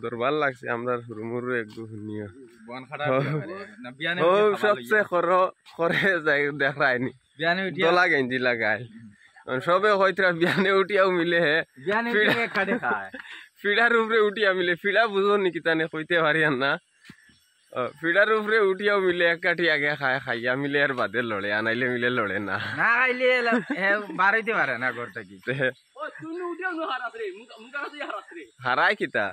দরবার লাগছে আমরা হুরমুরু একটু শুনিও বন খাটা না বিয়ানে ও সবচেয়ে করে যাই দেখায়নি বিয়ানে উঠিয়া দোলা গেঞ্জি লাগায় সবে হয়তো বিয়ানে উঠিয়াও মিলে হে বিয়ানে উঠিয়া খাটে খায় ফিডার উপরে উঠিয়া মিলে ফিডা বুঝো নাকি তানে কইতে পারি না ফিডার উপরে উঠিয়াও মিলে এক কাঠি আগে খায় খাইয়া মিলে আর বাদে লড়ে আনাইলে মিলে লড়ে না না খাইলে বাড়াইতে পারে না ঘর থেকে হারাই কিতা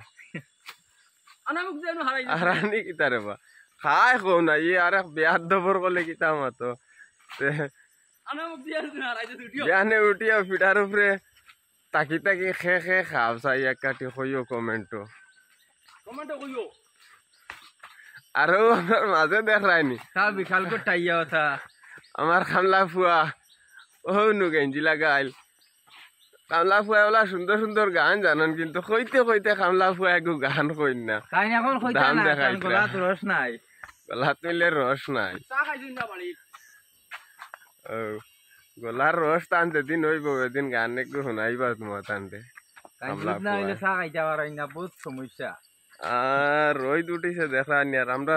হারানি কিতা রে বা খাই কো না ই আর বিয়ার দবর করলে কিতা মাতো বিয়ানে উঠিয়া ফিডার উপরে তাকি তাকি খে খে খাব চাই এক কাঠি কইও কমেন্টো আরো আমার মাঝে দেখায়নি বিশাল করে টাইয়া ওঠা আমার খামলা ফুয়া ও নু গেঞ্জি লাগাইল কামলা ফুয়া ওলা সুন্দর সুন্দর গান জানান কিন্তু কইতে কইতে কামলা ফুয়া একটু গান কই না তাই এখন কইতা দাম না দেখাইছে। গলাত রস নাই গলাত মিলে রস নাই ও গলার রস টান যেদিন হইব ওদিন গান একটু শুনাইবা তোমার টানতে তাই কামলা দুধ না হইলে ফুয়া চা খাইতে পারাই না বহুত সমস্যা আর রোদ উঠিছে দেখা নি আর আমরা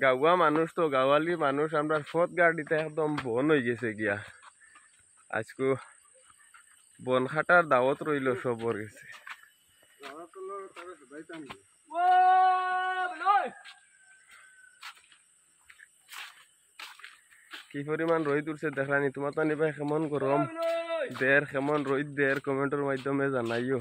গাঁওয়া মানুষ তো গাঁওয়ালি মানুষ আমরা ফত গাড়িতে একদম বন হয়ে গেছে গিয়া আজকু বন খাটার দাওয়াত রইল সবর গেছে কি পরিমাণ রোদ উঠছে দেখানি তোমার তো নিবা কেমন গরম দের কেমন রোদ দের কমেন্টের মাধ্যমে জানাইও।